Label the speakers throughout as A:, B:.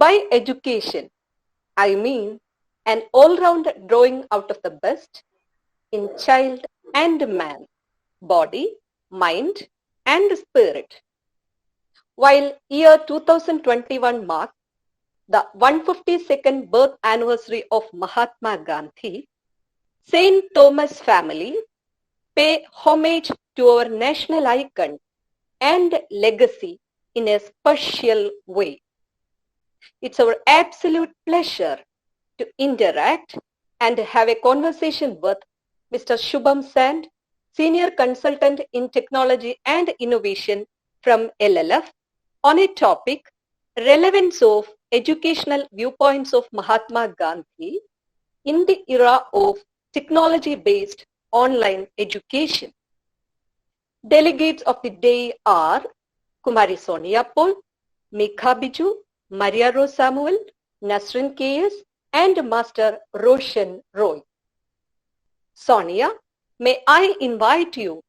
A: By education, I mean an all-round drawing out of the best in child and man, body, mind, and spirit. While year 2021 marks the 152nd birth anniversary of Mahatma Gandhi, St. Thomas family pay homage to our national icon and legacy in a special way. It's our absolute pleasure to interact and have a conversation with Mr. Shubham Sand, Senior Consultant in Technology and Innovation from LLF, on a topic, relevance of educational viewpoints of Mahatma Gandhi in the era of technology-based online education. Delegates of the day are Kumari Sonia Paul, Mika Biju, Maria Rose Samuel, Nasrin KS, and Master Roshan Roy. Sonia, may I invite you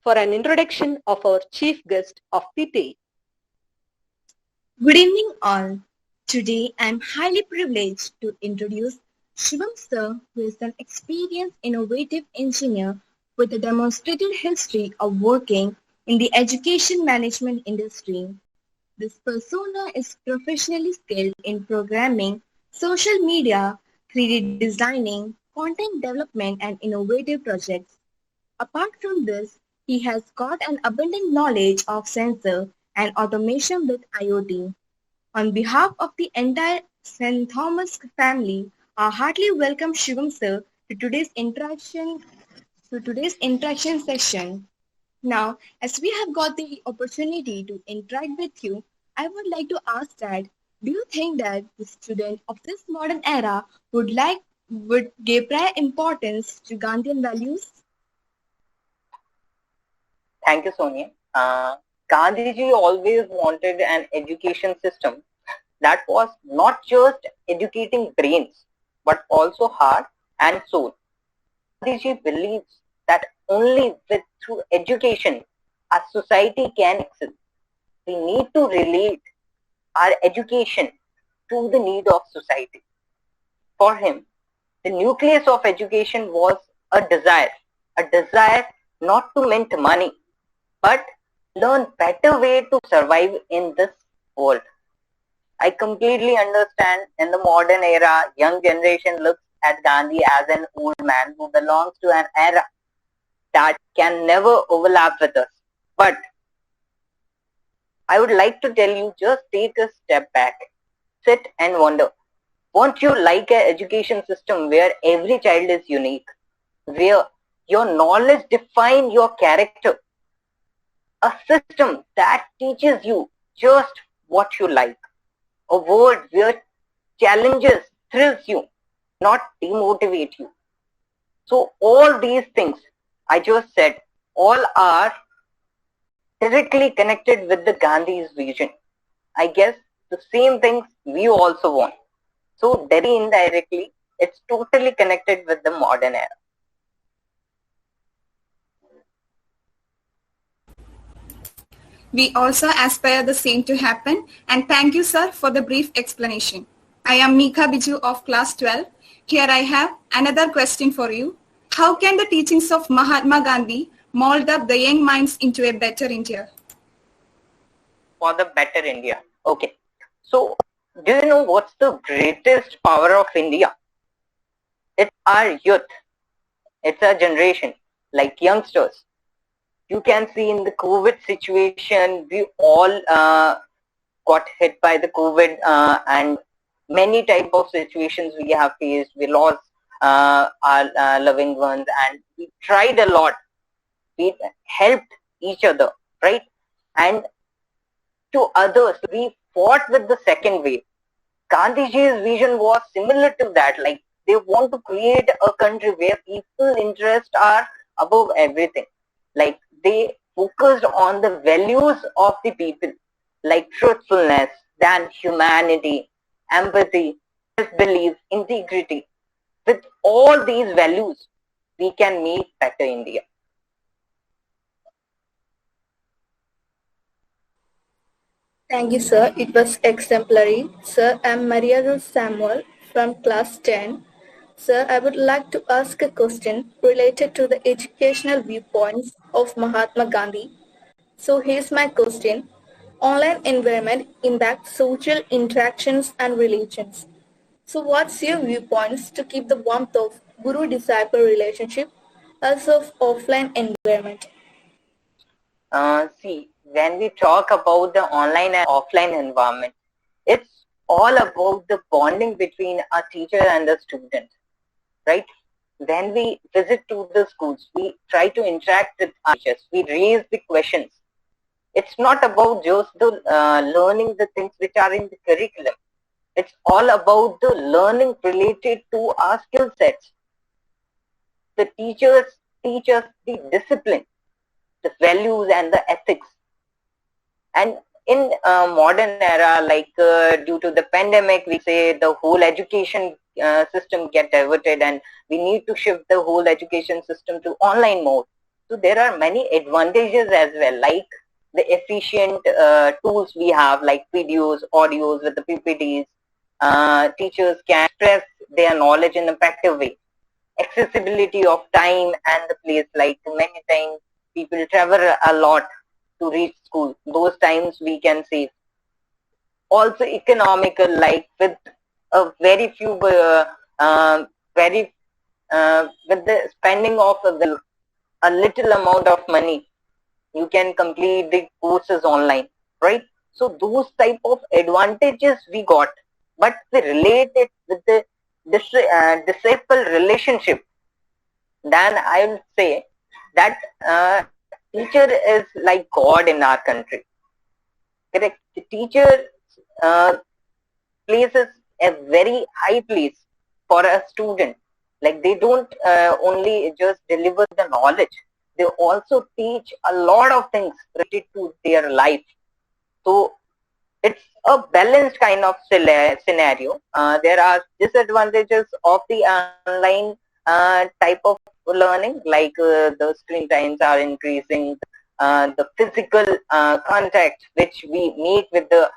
A: for an introduction of our chief guest of the day.
B: Good evening all. Today I am highly privileged to introduce Shubham sir, who is an experienced innovative engineer with a demonstrated history of working in the education management industry. This persona is professionally skilled in programming, social media, 3D designing, content development and innovative projects. Apart from this, he has got an abundant knowledge of sensor and automation with IoT. On behalf of the entire St. Thomas family, I heartily welcome Shubham sir to today's interaction session. Now, as we have got the opportunity to interact with you, I would like to ask that, do you think that the student of this modern era would give prior importance to Gandhian values?
C: Thank you, Sonia. Gandhiji always wanted an education system that was not just educating brains, but also heart and soul. Gandhiji believes that only through education a society can excel. We need to relate our education to the need of society. For him, the nucleus of education was a desire not to mint money, but learn better way to survive in this world. I completely understand in the modern era, young generation looks at Gandhi as an old man who belongs to an era that can never overlap with us. But I would like to tell you, just take a step back, sit and wonder. Won't you like an education system where every child is unique, where your knowledge defines your character? A system that teaches you just what you like. A world where challenges thrills you, not demotivate you. So all these things I just said, all are directly connected with the Gandhi's vision. I guess the same things we also want. So very indirectly, it's totally connected with the modern era.
D: We also aspire the same to happen, and thank you, sir, for the brief explanation. I am Mika Biju of class 12. Here I have another question for you. How can the teachings of Mahatma Gandhi mold up the young minds into a better India?
C: For the better India. Okay. So, do you know what's the greatest power of India? It's our youth. It's our generation, like youngsters. You can see in the COVID situation, we all got hit by the COVID and many type of situations we have faced. We lost our loving ones and we tried a lot. We helped each other, right? And to others, we fought with the second wave. Gandhiji's vision was similar to that. Like they want to create a country where people interests are above everything. Like they focused on the values of the people, like truthfulness, then humanity, empathy, self-belief, integrity. With all these values, we can make better India.
B: Thank you, sir. It was exemplary. Sir, I'm Maria Rose Samuel from class 10. Sir, I would like to ask a question related to the educational viewpoints of Mahatma Gandhi. So here's my question. Online environment impacts social interactions and religions. So what's your viewpoints to keep the warmth of guru-disciple relationship as of offline environment?
C: See, when we talk about the online and offline environment, it's all about the bonding between a teacher and a student, right? When we visit to the schools, we try to interact with our teachers. We raise the questions. It's not about just the learning the things which are in the curriculum. It's all about the learning related to our skill sets. The teachers teach us the discipline, the values and the ethics. And in modern era, like due to the pandemic, we say the whole education system get diverted and we need to shift the whole education system to online mode. So there are many advantages as well, like the efficient tools we have, like videos, audios with the PPTs. Teachers can express their knowledge in an effective way. Accessibility of time and the place, like many times people travel a lot to reach school. Those times we can save. Also economical, like with a very few, with the spending of a little amount of money, you can complete the courses online, right? So those type of advantages we got, but we relate it with the disciple relationship. Then I will say that teacher is like God in our country. Correct? The teacher places a very high place for a student. Like they don't only just deliver the knowledge, they also teach a lot of things related to their life. So it's a balanced kind of scenario. There are disadvantages of the online type of learning, like the screen times are increasing, the physical contact which we make with the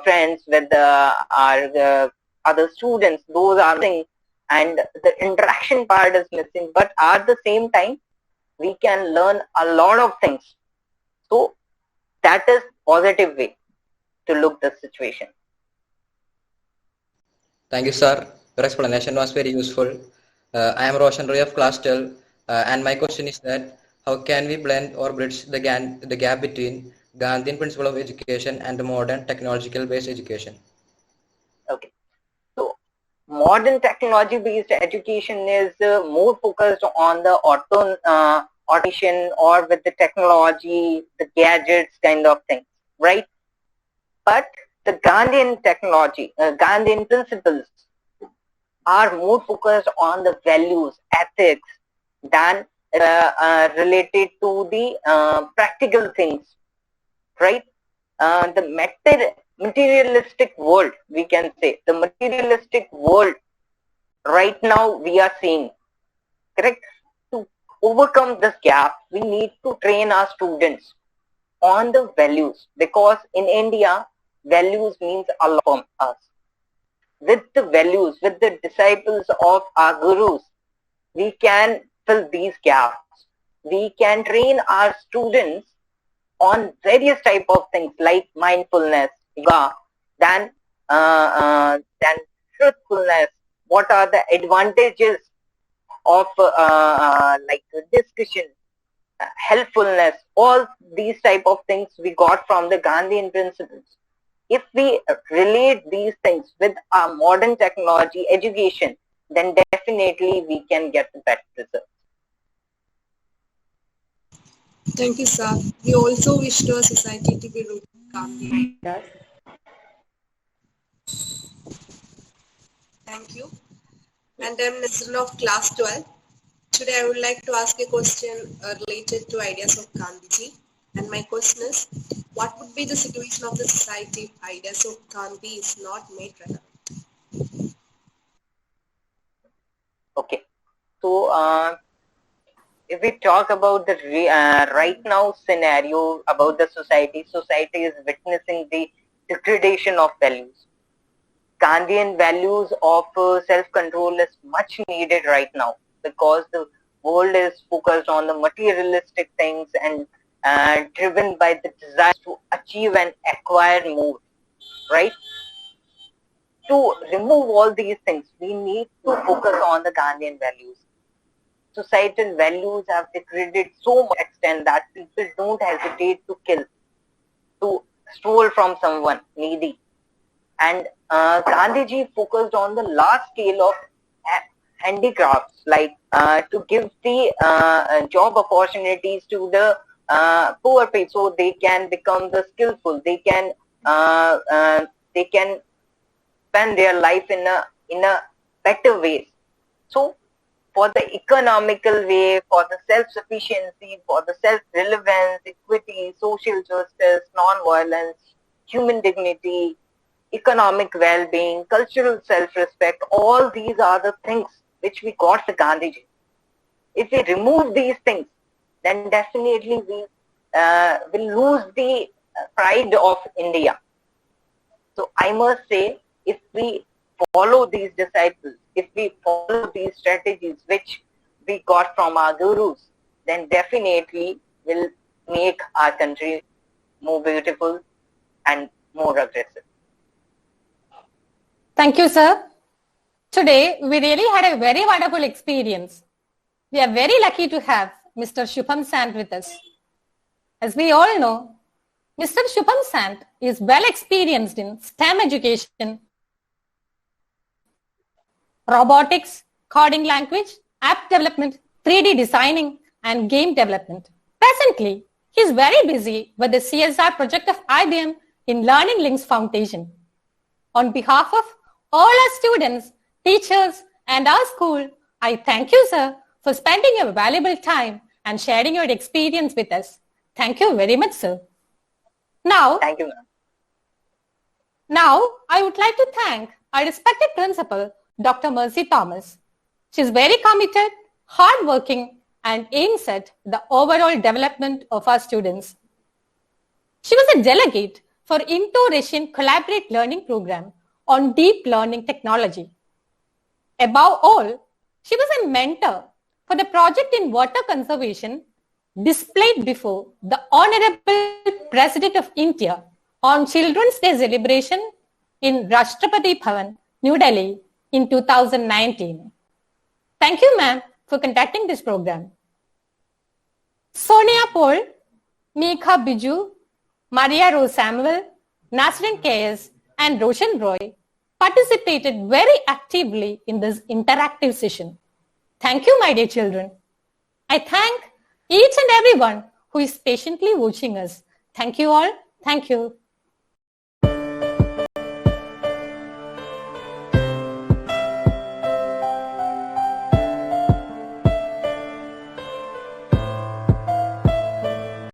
C: friends, with our other students, those are missing, and the interaction part is missing. But at the same time, we can learn a lot of things. So that is positive way to look the situation.
E: Thank you, sir. Your explanation was very useful. I am Roshan Roy of class 12, and my question is that how can we blend or bridge the gap between Gandhian principle of education and the modern technological-based education?
C: Okay. So modern technology-based education is more focused on the automation or with the technology, the gadgets kind of thing, right? But the Gandhian technology, Gandhian principles are more focused on the values, ethics than related to the practical things, right? The materialistic world, we can say, the materialistic world right now we are seeing, correct? To overcome this gap, we need to train our students on the values, because in India, values means a lot from us. With the values, with the disciples of our gurus, we can fill these gaps. We can train our students on various type of things like mindfulness, yoga, then truthfulness. What are the advantages of like discussion, helpfulness? All these type of things we got from the Gandhian principles. If we relate these things with our modern technology education, then definitely we can get the better results.
D: Thank you, sir. We also wish to a society to be rooted in Gandhi. Thank you. And I'm Nazrul of class 12. Today I would like to ask a question related to ideas of Gandhiji. And my question is, what would be the situation of the society if ideas of Gandhi is not made relevant?
C: Okay. So if we talk about the right now scenario about the society is witnessing the degradation of values. Gandhian values of self-control is much needed right now because the world is focused on the materialistic things and driven by the desire to achieve and acquire more, right? To remove all these things, we need to focus on the Gandhian values. Societal values have degraded so much extent that people don't hesitate to kill, to steal from someone needy. And Gandhiji focused on the large scale of handicrafts, like to give the job opportunities to the poor people, so they can become the skillful. They can spend their life in a better way. So for the economical way, for the self-sufficiency, for the self-relevance, equity, social justice, non-violence, human dignity, economic well-being, cultural self-respect, all these are the things which we got the Gandhiji. If we remove these things, then definitely we will lose the pride of India. So I must say, if we follow these disciples, if we follow these strategies which we got from our gurus, then definitely will make our country more beautiful and more aggressive.
F: Thank you, sir. Today, we really had a very wonderful experience. We are very lucky to have Mr. Shubham Sant with us. As we all know, Mr. Shubham Sant is well experienced in STEM education, robotics, coding language, app development, 3D designing, and game development. Presently, he is very busy with the CSR project of IBM in Learning Links Foundation. On behalf of all our students, teachers, and our school, I thank you, sir, for spending your valuable time and sharing your experience with us. Thank you very much, sir.
C: Thank you, ma'am.
F: Now, I would like to thank our respected principal, Dr. Mercy Thomas. She is very committed, hardworking, and aims at the overall development of our students. She was a delegate for Indo-Russian Collaborate Learning Program on Deep Learning Technology. Above all, she was a mentor for the project in water conservation displayed before the Honorable President of India on Children's Day celebration in Rashtrapati Bhavan, New Delhi in 2019. Thank you, ma'am, for conducting this program. Sonia Paul, Megha Biju, Maria Rose Samuel, Nasrin KS, and Roshan Roy participated very actively in this interactive session. Thank you, my dear children. I thank each and everyone who is patiently watching us. Thank you all. Thank you.